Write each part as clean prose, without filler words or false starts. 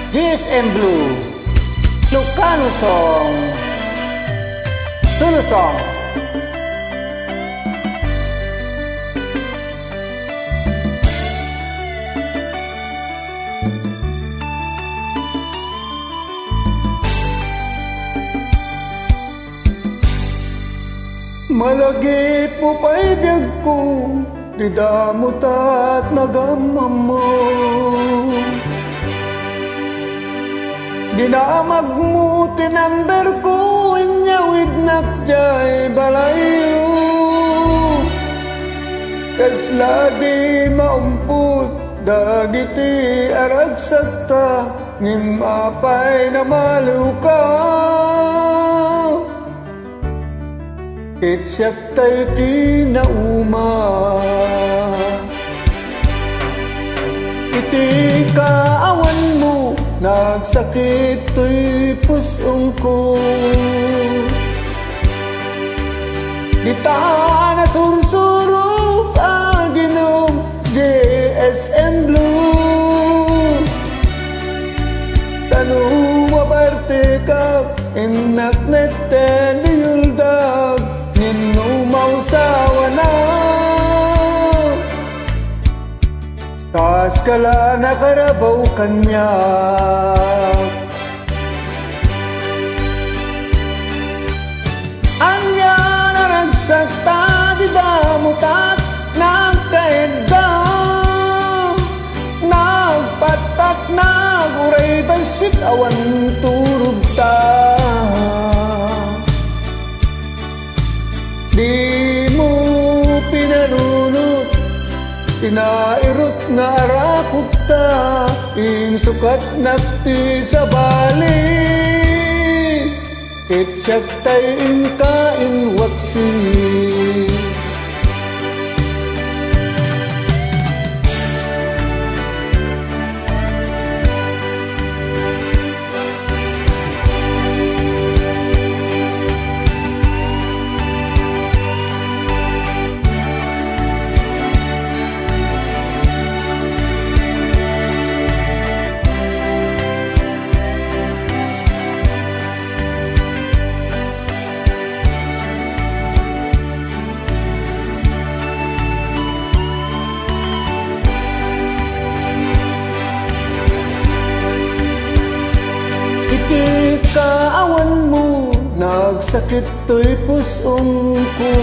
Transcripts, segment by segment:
GSM Blue, Lucano Song, Sulu Song. Malagi po paibig ko, di damot at nagamam mo. Dinamag mo tinamber ko, inyawid nakjay balayo. Kasla di maumput, dagiti aragsata, ngimapay na maluka. Itsak tayo tinauma, iti kaawan mo, nagsakit to'y pusong ko. Di ta na sursuro, aginom GSM Blue. Tanong maparte kak, inakneten di yuldag, nino mausawa na. Tas kala nakarabaw kanya. Anya naragsakta di damutat, nagkaedda, nagpatat, naguray basit, awan turog ta. Di mo pinanunot, tinairot nga arakot ta, insukat nakti sa bali. Itsak tayo inkain waksi. Iti kaawan mo, nagsakit to'y pusong ko.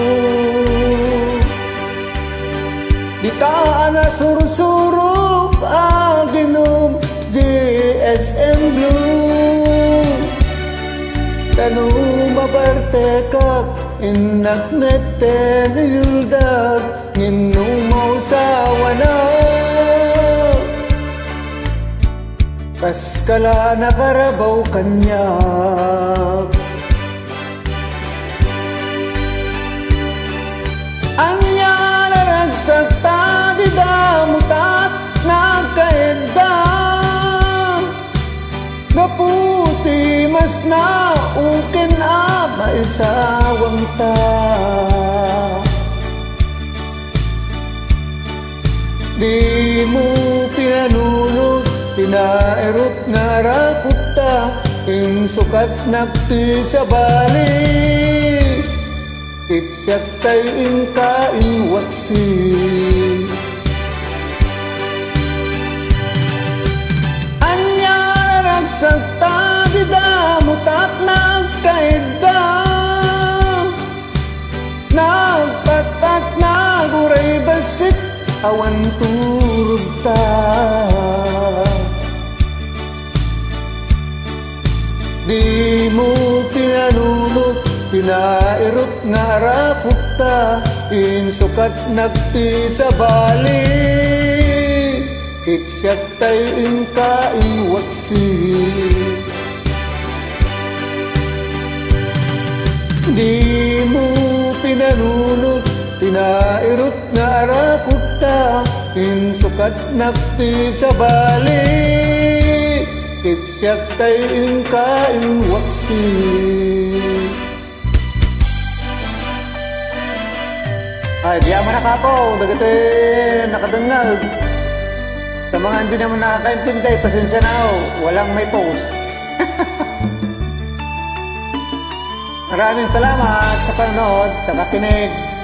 Di ta na sursurok, aginom GSM Blue. Tanong maparte kak, inakneten yuldag, nginong mausawa na. Kas kala nakarabaw kanya. Anya naragsakta di damutat, nagkaedda, naputi mas na ukin maisawang ta. Di mo pinanunod, tinairot nga rakot ta, insukat nakti sa bali. Itsak tayo inkain waksi. Anya naragsakta di damutat, nagkaedda, nagpatat, naguray basit, awan turog ta. Di mo pinanunot, tinairot nga rakot ta, insukat nakti sa bali. Itsak tayo inkain waksi. Di mo pinanunot, tinairot nga rakot ta, insukat nakti sa bali. Itsak tayo inkain waksi. Ay, diya mo na kapo, dagiti nakadangag. Sa mga hindi naman nakakaintindi, pasensya na ho. Walang may post. Maraming salamat sa panonood, sa kakinig.